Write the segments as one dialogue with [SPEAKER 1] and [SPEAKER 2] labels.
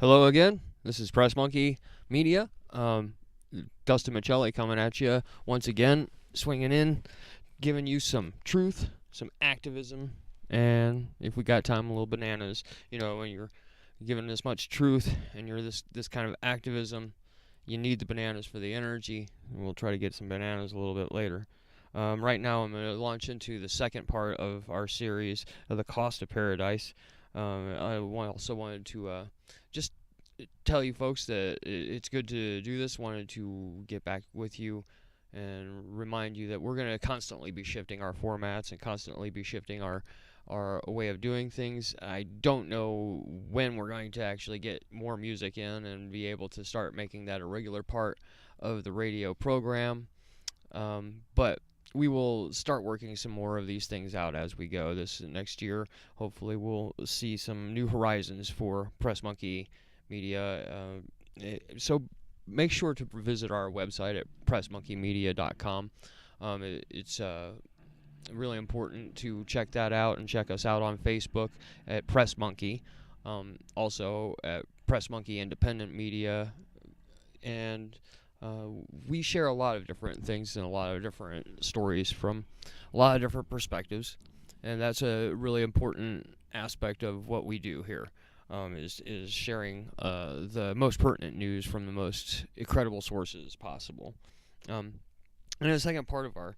[SPEAKER 1] Hello again. This is Press Monkey Media. Dustin Michelli coming at you once again, swinging in, giving you some truth, some activism, and if we got time, a little bananas. When you're given this much truth and you're this kind of activism, you need the bananas for the energy. And we'll try to get some bananas a little bit later. Right now, I'm going to launch into the second part of our series of the cost of paradise. Also wanted to just tell you folks that it's good to do this. Wanted to get back with you and remind you that we're going to constantly be shifting our formats and constantly be shifting our way of doing things. I don't know when we're going to actually get more music in and be able to start making that a regular part of the radio program. But we will start working some more of these things out as we go. This next year, hopefully, we'll see some new horizons for Press Monkey Media. So make sure to visit our website at pressmonkeymedia.com. It's really important to check that out and check us out on Facebook at Press Monkey. Also at Press Monkey Independent Media. And we share a lot of different things and a lot of different stories from a lot of different perspectives, and that's a really important aspect of what we do here. Is sharing the most pertinent news from the most credible sources possible. And the second part of our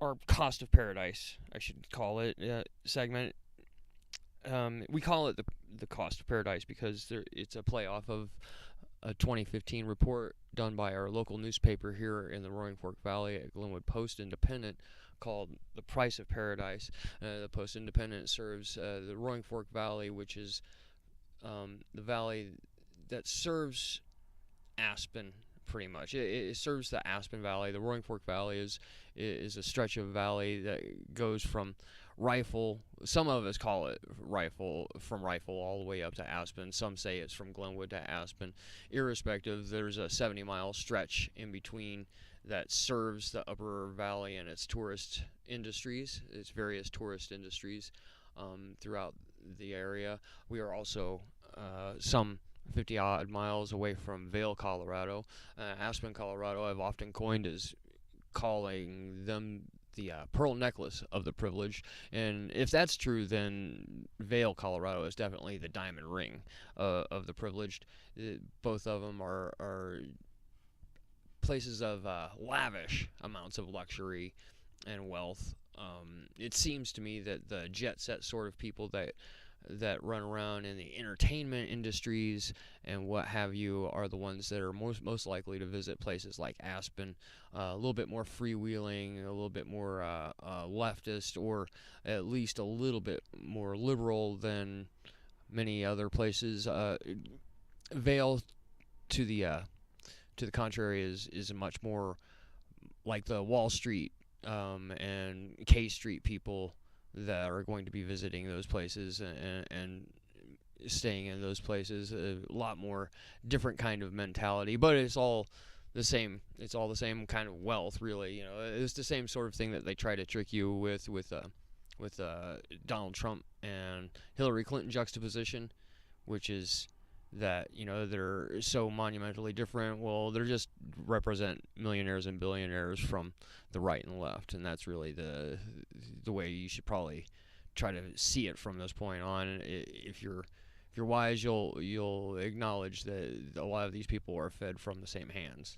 [SPEAKER 1] our cost of paradise, I should call it, segment. We call it the cost of paradise because it's a play off of a 2015 report done by our local newspaper here in the Roaring Fork Valley at Glenwood Post-Independent called The Price of Paradise. The Post-Independent serves the Roaring Fork Valley, which is the valley that serves Aspen pretty much. It serves the Aspen Valley. The Roaring Fork Valley is a stretch of valley that goes from Rifle. Some of us call it Rifle, from Rifle all the way up to Aspen. Some say it's from Glenwood to Aspen. Irrespective, there's a 70-mile stretch in between that serves the upper valley and its tourist industries, its various tourist industries throughout the area. We are also some 50 odd miles away from Vail, Colorado. Aspen, Colorado, I've often coined as calling them the pearl necklace of the privileged, and if that's true, then Vail, Colorado is definitely the diamond ring of the privileged. Both of them are places of lavish amounts of luxury and wealth. It seems to me that the jet set sort of people that run around in the entertainment industries and what have you are the ones that are most likely to visit places like Aspen. A little bit more freewheeling, a little bit more leftist, or at least a little bit more liberal than many other places. Vail, to the contrary, is much more like the Wall Street and K Street people that are going to be visiting those places and staying in those places. A lot more different kind of mentality, but it's all the same. It's all the same kind of wealth, really. It's the same sort of thing that they try to trick you with Donald Trump and Hillary Clinton juxtaposition, which is that they're so monumentally different. Well, they're just represent millionaires and billionaires from the right and left, and that's really the way you should probably try to see it from this point on. If you're wise, you'll acknowledge that a lot of these people are fed from the same hands.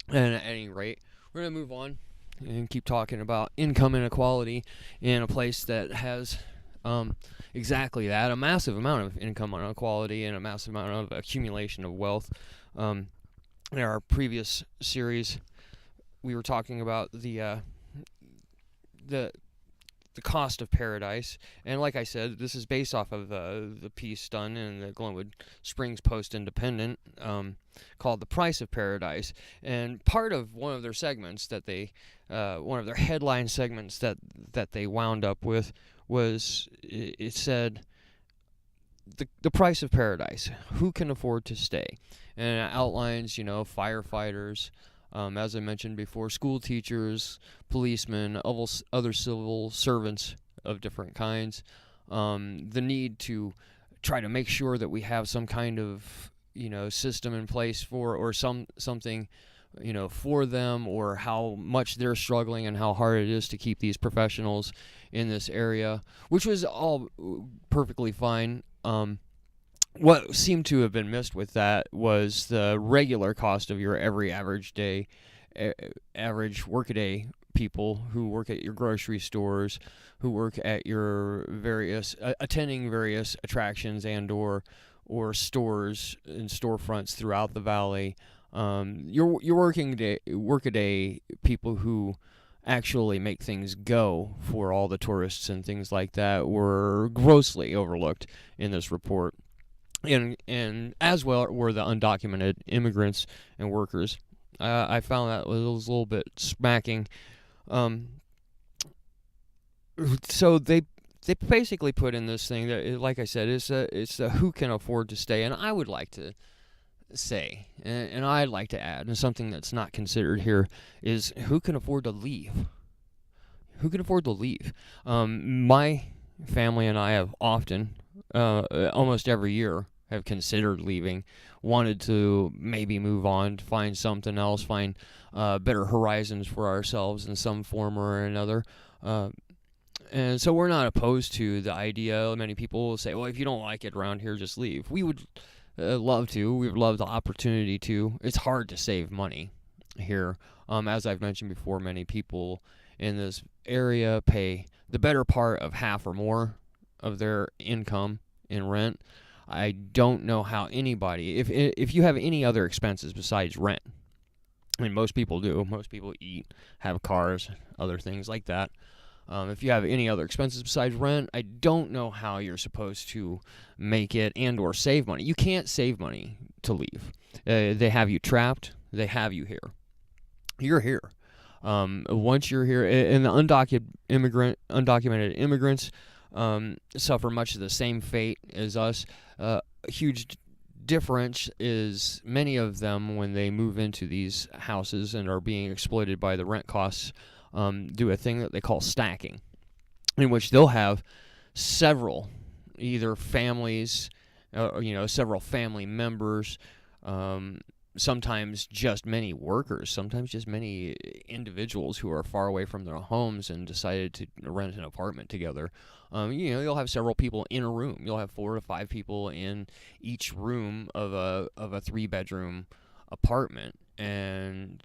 [SPEAKER 1] And at any rate, we're gonna move on and keep talking about income inequality in a place that has exactly that, a massive amount of income inequality and a massive amount of accumulation of wealth. In our previous series, we were talking about the cost of paradise, and like I said, this is based off of the piece done in the Glenwood Springs Post-Independent called "The Price of Paradise." And part of one of their segments that one of their headline segments that they wound up with was, it said, the price of paradise. Who can afford to stay? And it outlines, firefighters, as I mentioned before, school teachers, policemen, other civil servants of different kinds, the need to try to make sure that we have some kind of system in place for, or something for them, or how much they're struggling and how hard it is to keep these professionals in this area, which was all perfectly fine. What seemed to have been missed with that was the regular cost of your average workaday people who work at your grocery stores, who work at your various attending various attractions and or stores and storefronts throughout the valley. Your workaday people who actually make things go for all the tourists and things like that were grossly overlooked in this report. And as well were the undocumented immigrants and workers. I found that was a little bit smacking. So they basically put in this thing that, like I said, it's a who can afford to stay. And I would like to say, and I'd like to add, and something that's not considered here, is who can afford to leave. Who can afford to leave? My family and I have often, almost every year, have considered leaving, wanted to maybe move on, find something else, find better horizons for ourselves in some form or another. And so we're not opposed to the idea. Many people will say, well, if you don't like it around here, just leave. We would love to. We would love the opportunity to. It's hard to save money here. As I've mentioned before, many people in this area pay the better part of half or more of their income in rent. I don't know how anybody, if you have any other expenses besides rent, I mean, most people do. Most people eat, have cars, other things like that. If you have any other expenses besides rent, I don't know how you're supposed to make it and or save money. You can't save money to leave. They have you trapped. They have you here. You're here. Once you're here, and the undocumented immigrants suffer much of the same fate as us. A huge difference is many of them, when they move into these houses and are being exploited by the rent costs, do a thing that they call stacking, in which they'll have several, either families, several family members, sometimes just many workers, sometimes just many individuals who are far away from their homes and decided to rent an apartment together. You'll have several people in a room. You'll have 4 to 5 people in each room of a 3-bedroom apartment, and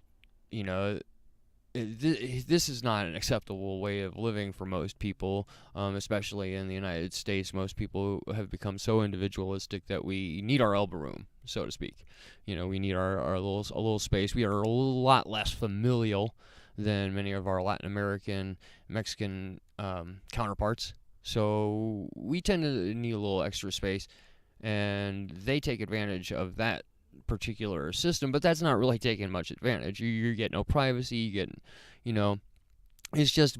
[SPEAKER 1] this is not an acceptable way of living for most people, especially in the United States. Most people have become so individualistic that we need our elbow room, so to speak. We need our little space. We are a lot less familial than many of our Latin American, Mexican counterparts. So we tend to need a little extra space, and they take advantage of that particular system, but that's not really taking much advantage. You get no privacy. You get, it's just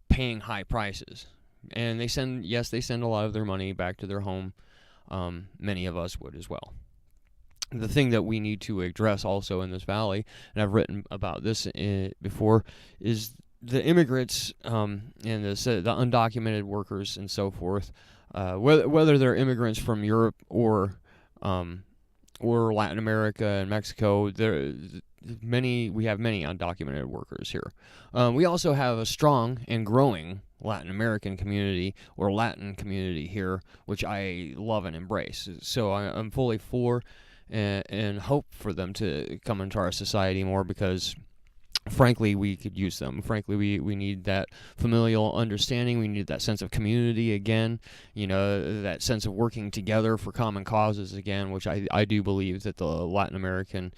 [SPEAKER 1] paying high prices, and they send a lot of their money back to their home. Many of us would as well. The thing that we need to address also in this valley, and I've written about this before, is the immigrants and the undocumented workers and so forth. Whether they're immigrants from Europe or Latin America and Mexico, we have many undocumented workers here. We also have a strong and growing Latin American community, or Latin community here, which I love and embrace. So I'm fully for and hope for them to come into our society more, because frankly, we could use them. Frankly, we need that familial understanding. We need that sense of community again, that sense of working together for common causes again, which I do believe that the Latin American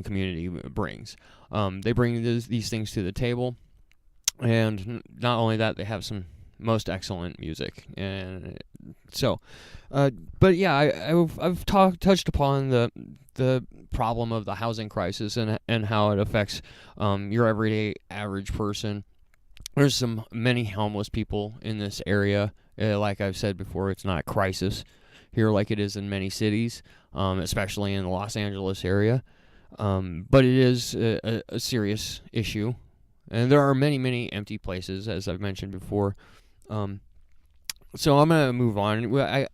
[SPEAKER 1] community brings. They bring these things to the table, and not only that, they have some most excellent music. And so, but yeah, I've touched upon the problem of the housing crisis and how it affects your everyday average person. There's many homeless people in this area. Like I've said before, it's not a crisis here like it is in many cities, especially in the Los Angeles area. But it is a serious issue. And there are many, many empty places, as I've mentioned before. So I'm gonna move on.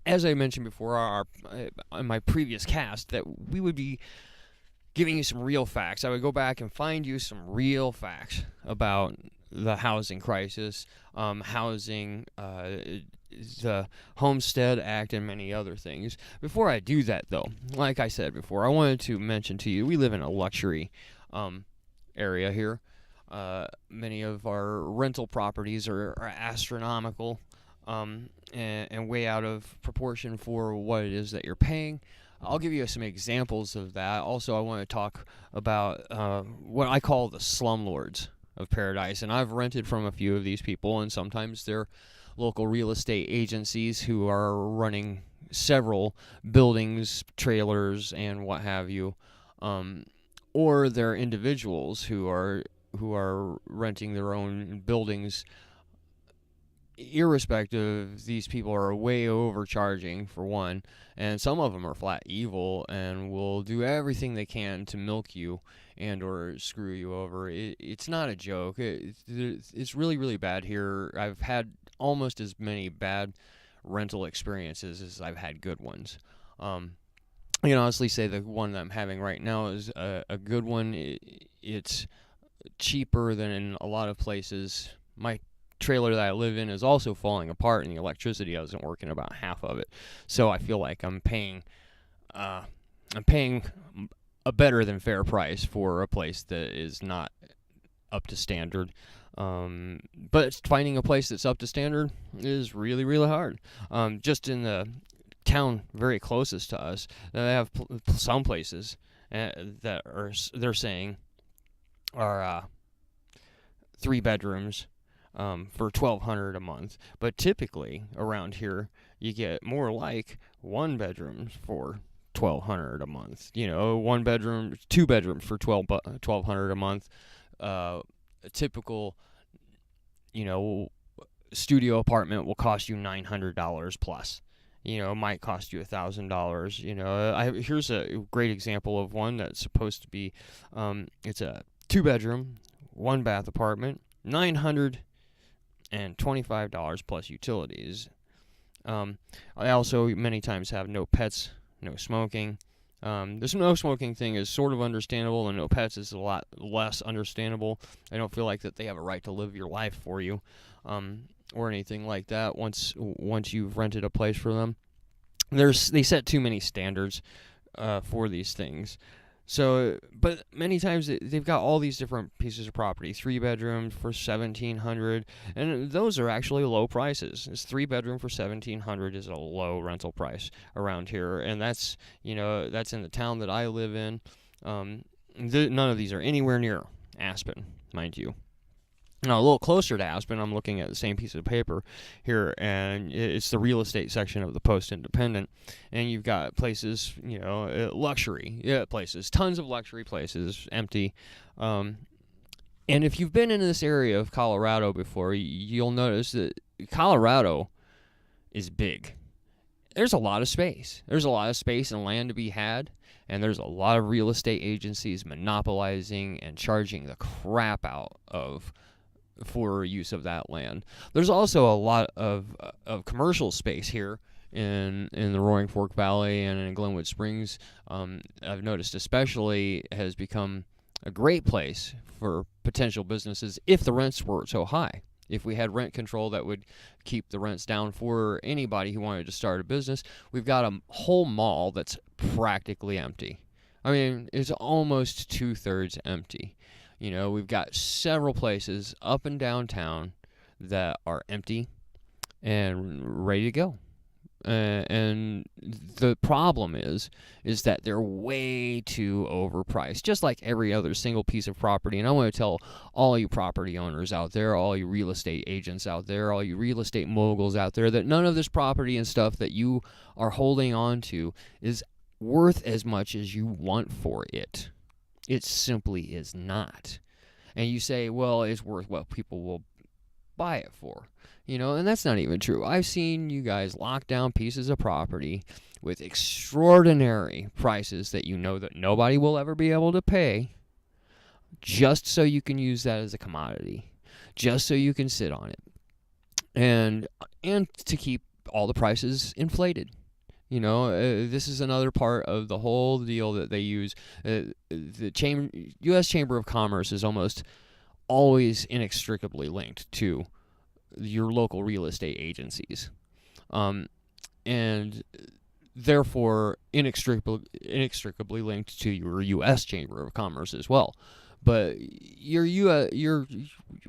[SPEAKER 1] As I mentioned before, in my previous cast, that we would be giving you some real facts. I would go back and find you some real facts about the housing crisis, housing, the Homestead Act, and many other things. Before I do that, though, like I said before, I wanted to mention to you we live in a luxury area here. Many of our rental properties are astronomical, and way out of proportion for what it is that you're paying. I'll give you some examples of that. Also, I want to talk about what I call the slumlords of paradise, and I've rented from a few of these people, and sometimes they're local real estate agencies who are running several buildings, trailers, and what have you, or they're individuals who are renting their own buildings. Irrespective, these people are way overcharging, for one, and some of them are flat evil and will do everything they can to milk you and or screw you over. It's not a joke. It's really, really bad here. I've had almost as many bad rental experiences as I've had good ones. I can honestly say the one that I'm having right now is a good one. It's cheaper than in a lot of places. My trailer that I live in is also falling apart, and the electricity isn't working about half of it. So I feel like I'm paying a better than fair price for a place that is not up to standard. But finding a place that's up to standard is really, really hard. Just in the town very closest to us, they have some places that they're saying are 3 bedrooms for $1,200 a month, but typically around here you get more like 1 bedrooms for $1,200 a month. 1 bedroom, 2 bedrooms for $1,200 a month. A typical, studio apartment will cost you $900 plus. Might cost you $1,000. Here's a great example of one that's supposed to be, it's a 2 bedroom, 1 bath apartment, $925 plus utilities. I also many times have no pets, no smoking. This no smoking thing is sort of understandable, and no pets is a lot less understandable. I don't feel like that they have a right to live your life for you, or anything like that. Once you've rented a place for them, they set too many standards for these things. So, but many times they've got all these different pieces of property. 3 bedrooms for $1,700, and those are actually low prices. This 3 bedroom for $1,700 is a low rental price around here, and that's in the town that I live in. None of these are anywhere near Aspen, mind you. Now, a little closer to Aspen, I'm looking at the same piece of paper here, and it's the real estate section of the Post-Independent, and you've got places, luxury places, tons of luxury places, empty. And if you've been in this area of Colorado before, you'll notice that Colorado is big. There's a lot of space. There's a lot of space and land to be had, and there's a lot of real estate agencies monopolizing and charging the crap out for use of that land. There's also a lot of commercial space here in the Roaring Fork Valley and in Glenwood Springs. I've noticed especially has become a great place for potential businesses if the rents were so high. If we had rent control that would keep the rents down for anybody who wanted to start a business. We've got a whole mall that's practically empty. I mean, it's almost 2/3 empty. We've got several places up and downtown that are empty and ready to go. And the problem is that they're way too overpriced, just like every other single piece of property. And I want to tell all you property owners out there, all you real estate agents out there, all you real estate moguls out there, that none of this property and stuff that you are holding on to is worth as much as you want for it. It simply is not. And you say, well, it's worth what people will buy it for. And that's not even true. I've seen you guys lock down pieces of property with extraordinary prices that that nobody will ever be able to pay, just so you can use that as a commodity, just so you can sit on it. and to keep all the prices inflated. This is another part of the whole deal that they use. The U.S. Chamber of Commerce is almost always inextricably linked to your local real estate agencies, and therefore inextricably linked to your U.S. Chamber of Commerce as well. But your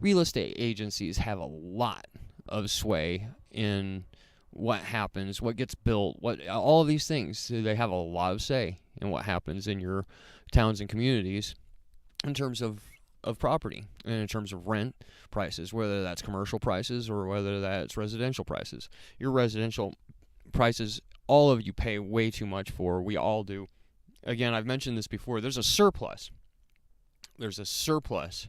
[SPEAKER 1] real estate agencies have a lot of sway in what happens, what gets built, all of these things. They have a lot of say in what happens in your towns and communities in terms of property and in terms of rent prices, whether that's commercial prices or whether that's residential prices. Your residential prices, all of you pay way too much for. We all do. Again, I've mentioned this before. There's a surplus. There's a surplus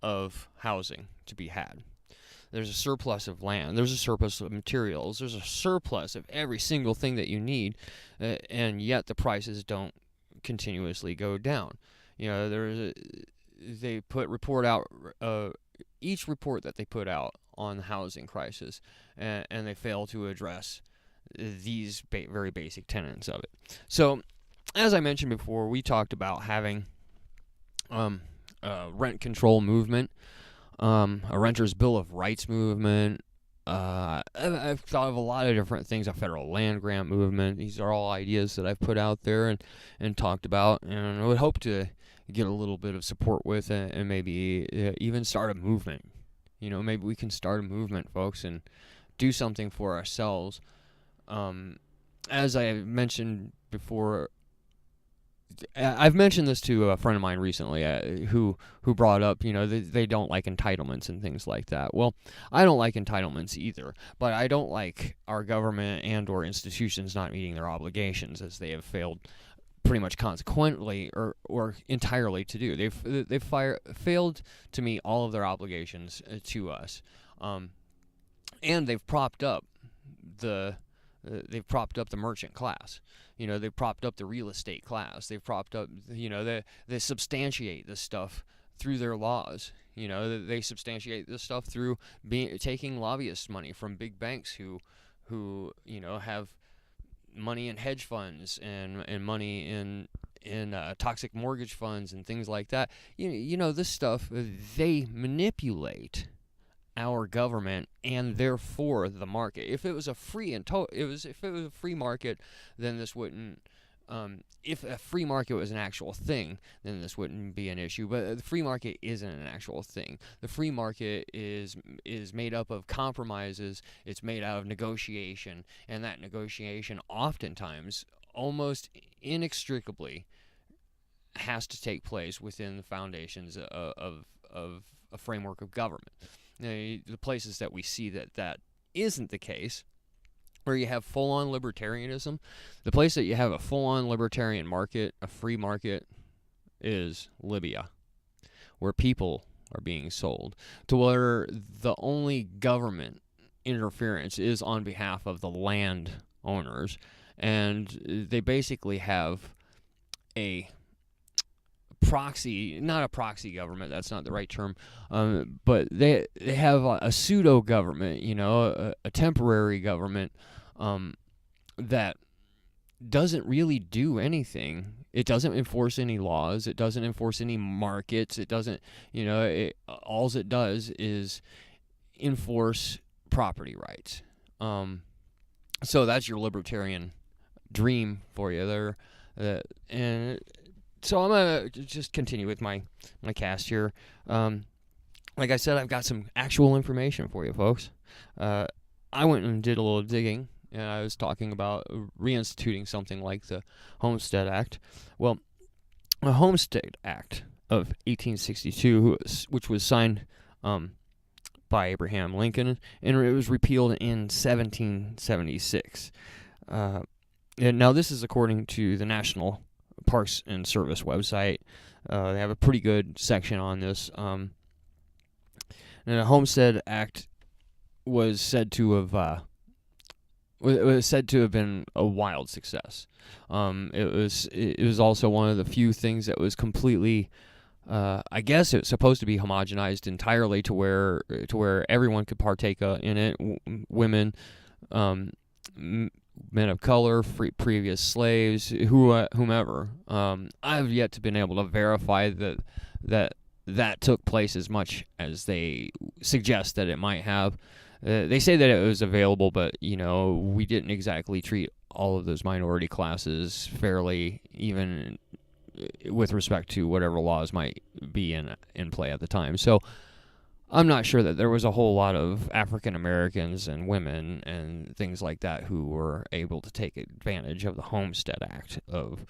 [SPEAKER 1] of housing to be had. There's a surplus of land. There's a surplus of materials. There's a surplus of every single thing that you need, and yet the prices don't continuously go down. They put report out each report that they put out on the housing crisis, and they fail to address these very basic tenets of it. So, as I mentioned before, we talked about having a rent control movement, a renters' bill of rights movement. I've thought of a lot of different things, a federal land grant movement. These are all ideas that I've put out there and talked about, and I would hope to get a little bit of support with and maybe even start a movement. Maybe we can start a movement, folks, and do something for ourselves. As I mentioned before, I've mentioned this to a friend of mine recently who brought up, they don't like entitlements and things like that. Well, I don't like entitlements either, but I don't like our government and or institutions not meeting their obligations, as they have failed pretty much consequently or entirely to do. They've failed to meet all of their obligations to us, and they've propped up the merchant class. They've propped up the real estate class. They've propped up, they substantiate this stuff through their laws. They substantiate this stuff through taking lobbyist money from big banks who have money in hedge funds and money in toxic mortgage funds and things like that. This stuff, they manipulate our government and therefore the market. If it was a free market, then this wouldn't. If a free market was an actual thing, then this wouldn't be an issue. But the free market isn't an actual thing. The free market is made up of compromises. It's made out of negotiation, and that negotiation oftentimes, almost inextricably, has to take place within the foundations of a framework of government. The places that we see that isn't the case, where you have full-on libertarianism, the place that you have a full-on libertarian market, a free market, is Libya, where people are being sold, to where the only government interference is on behalf of the land owners, and they basically have a not a proxy government, that's not the right term, but they have a pseudo government, a temporary government that doesn't really do anything. It doesn't enforce any laws. It doesn't enforce any markets. It doesn't, all it does is enforce property rights. So that's your libertarian dream for you there, and. So I'm going to just continue with my cast here. Like I said, I've got some actual information for you, folks. I went and did a little digging, and I was talking about reinstituting something like the Homestead Act. Well, the Homestead Act of 1862, which was signed by Abraham Lincoln, and it was repealed in 1776. And now this is according to the National Parks and Service website. They have a pretty good section on this. And the Homestead Act was said to have been a wild success. It was also one of the few things that was completely I guess it's supposed to be homogenized entirely to where everyone could partake in it. Women, men of color, previous slaves, whomever. I've yet to been able to verify that took place as much as they suggest that it might have. They say that it was available, but we didn't exactly treat all of those minority classes fairly, even with respect to whatever laws might be in play at the time. So I'm not sure that there was a whole lot of African Americans and women and things like that who were able to take advantage of the Homestead Act of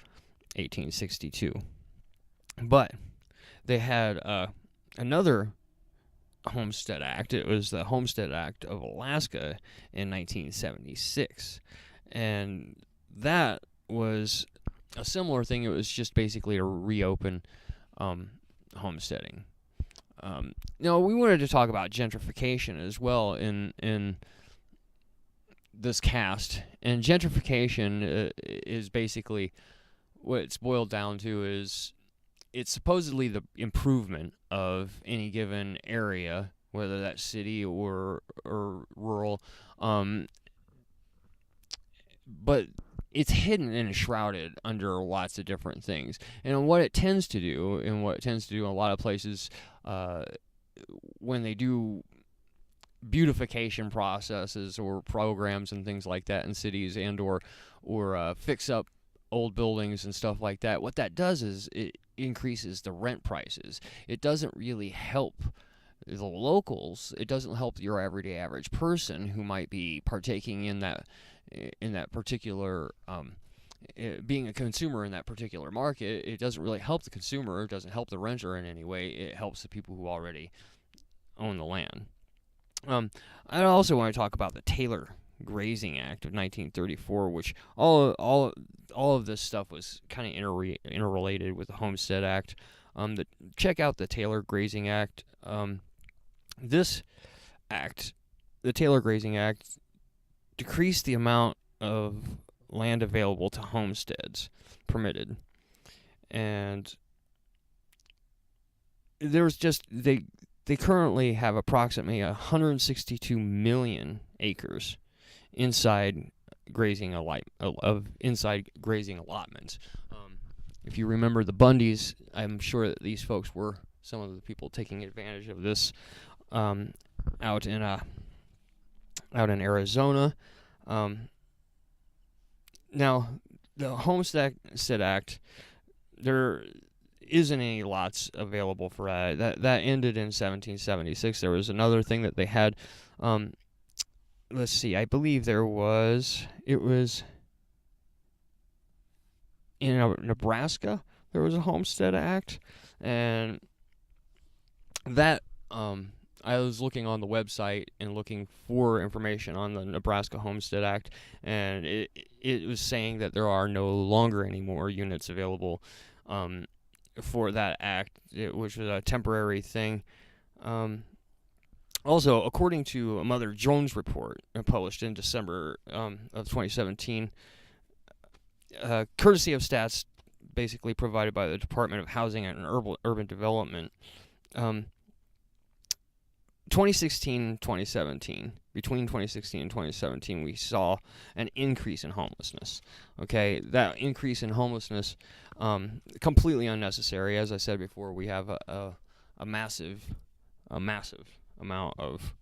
[SPEAKER 1] 1862. But they had another Homestead Act. It was the Homestead Act of Alaska in 1976. And that was a similar thing. It was just basically to reopen homesteading. We wanted to talk about gentrification as well in this cast. And gentrification is basically what it's boiled down to is it's supposedly the improvement of any given area, whether that's city or rural. But it's hidden and shrouded under lots of different things. And what it tends to do, in a lot of places, when they do beautification processes or programs and things like that in cities and or fix up old buildings and stuff like that, what that does is it increases the rent prices. It doesn't really help the locals. It doesn't help your everyday average person who might be partaking in that particular being a consumer in that particular market. It doesn't really help the consumer. It doesn't help the renter in any way. It helps the people who already own the land. I also want to talk about the Taylor Grazing Act of 1934, which all of this stuff was kind of interrelated with the Homestead Act. Check out the Taylor Grazing Act. This act, the Taylor Grazing Act, decreased the amount of land available to homesteads permitted, and there's just they currently have approximately 162 million acres inside grazing allotments. If you remember the Bundys, I'm sure that these folks were some of the people taking advantage of this out in Arizona. Now, the Homestead Act, there isn't any lots available for that. That ended in 1776. There was another thing that they had. Let's see. I believe it was in Nebraska. There was a Homestead Act, and that I was looking on the website and looking for information on the Nebraska Homestead Act, and it was saying that there are no longer any more units available for that act, which was a temporary thing. Also, according to a Mother Jones report published in December of 2017, courtesy of stats basically provided by the Department of Housing and Urban Development, 2016-2017, between 2016 and 2017, we saw an increase in homelessness. Okay, that increase in homelessness, completely unnecessary. As I said before, we have a massive amount of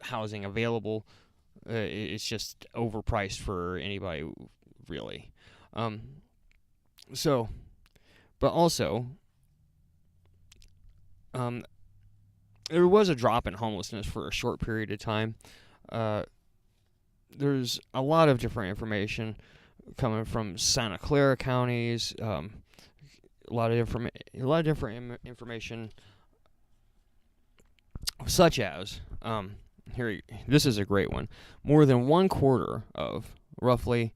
[SPEAKER 1] housing available. It's just overpriced for anybody, really. But also, there was a drop in homelessness for a short period of time. There's a lot of different information coming from Santa Clara counties. A lot of different information, such as this is a great one. More than 1/4 of roughly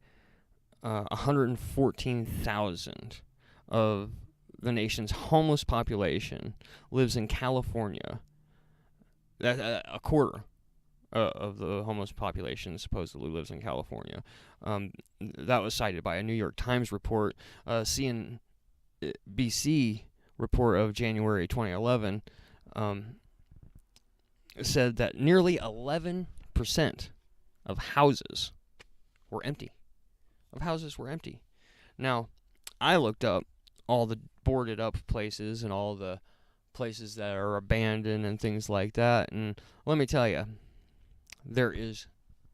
[SPEAKER 1] 114,000 of the nation's homeless population lives in California. That a quarter of the homeless population supposedly lives in California. That was cited by a New York Times report. CNN BC report of January 2011 said that nearly 11% of houses were empty. Now, I looked up all the boarded up places and all the places that are abandoned and things like that, and let me tell you, there is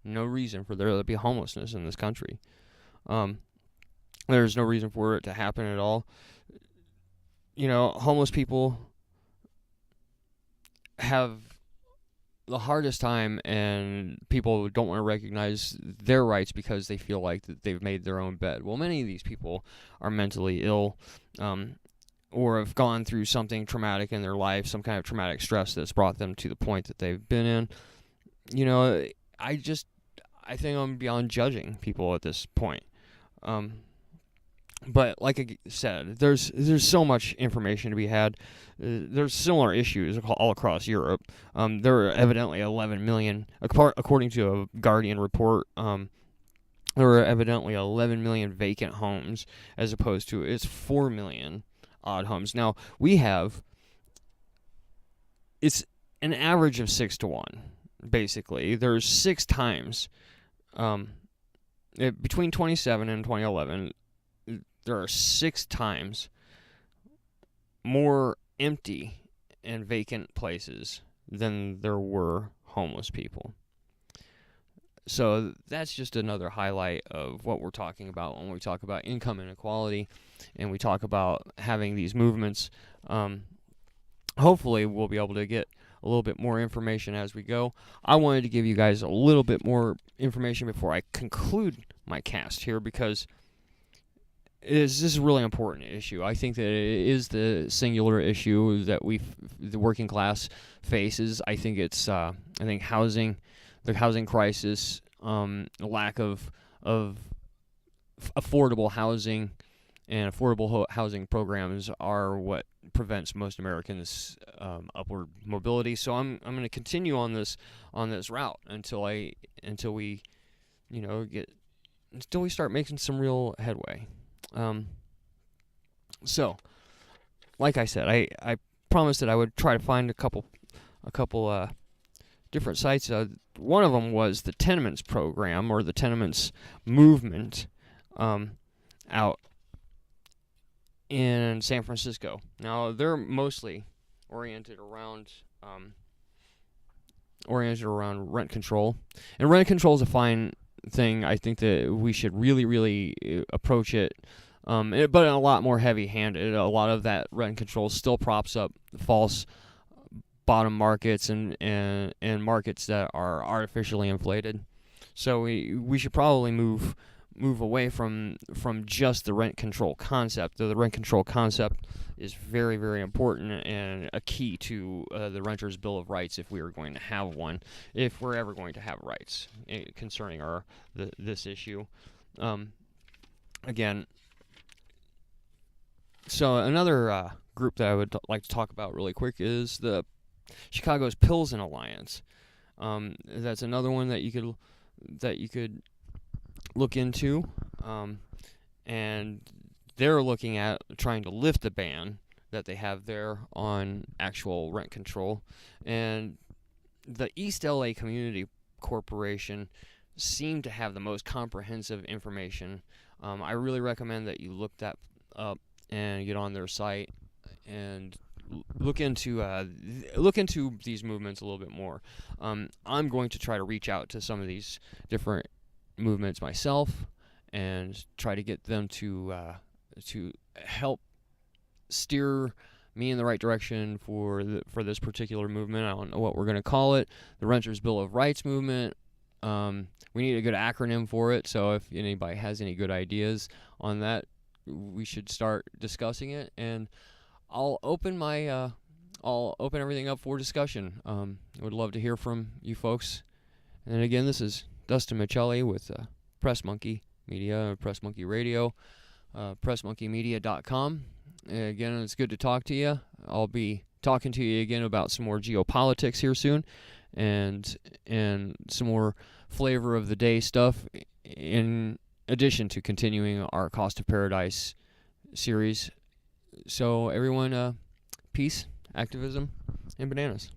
[SPEAKER 1] no reason for there to be homelessness in this country. There's no reason for it to happen at all. Homeless people have the hardest time, and people don't want to recognize their rights because they feel like that they've made their own bed. Well, many of these people are mentally ill, or have gone through something traumatic in their life, some kind of traumatic stress that's brought them to the point that they've been in. I think I'm beyond judging people at this point. But like I said, there's so much information to be had. There's similar issues all across Europe. There are evidently 11 million, according to a Guardian report, there are evidently 11 million vacant homes, as opposed to it's 4 million odd homes. Now, it's an average of 6 to 1, basically. There's 6 times, between 2017 and 2011, there are 6 times more empty and vacant places than there were homeless people. So that's just another highlight of what we're talking about when we talk about income inequality and we talk about having these movements. Hopefully we'll be able to get a little bit more information as we go. I wanted to give you guys a little bit more information before I conclude my cast here, because this is a really important issue. I think that it is the singular issue that the working class faces. I think it's housing, the housing crisis, lack of affordable housing and affordable housing programs are what prevents most Americans upward mobility. So I'm going to continue on this route until we start making some real headway. So, like I said, I promised that I would try to find a couple different sites. One of them was the Tenements program, or the Tenements movement, out in San Francisco. Now, they're mostly oriented around rent control, and rent control is a fine thing. I think that we should really, really approach it, but a lot more heavy-handed. A lot of that rent control still props up false bottom markets and markets that are artificially inflated. So we should probably move away from just the rent control concept. The rent control concept is very, very important and a key to the Renters' Bill of Rights, if we are going to have one, if we're ever going to have rights concerning this issue. Again, so another group that I would like to talk about really quick is the Chicago's Pilsen Alliance. That's another one that you could look into, and they're looking at trying to lift the ban that they have there on actual rent control. And the East LA Community Corporation seemed to have the most comprehensive information. I really recommend that you look that up and get on their site and look into these movements a little bit more. I'm going to try to reach out to some of these different movements myself and try to get them to help steer me in the right direction for this particular movement. I don't know what we're going to call it. The Renters' Bill of Rights movement. We need a good acronym for it, so if anybody has any good ideas on that, we should start discussing it, and I'll open everything up for discussion. I would love to hear from you folks. And again, this is Dustin Michelli with Press Monkey Media, Press Monkey Radio, PressMonkeyMedia.com. Again, it's good to talk to you. I'll be talking to you again about some more geopolitics here soon, and some more flavor of the day stuff, in addition to continuing our Cost of Paradise series So everyone, peace, activism, and bananas.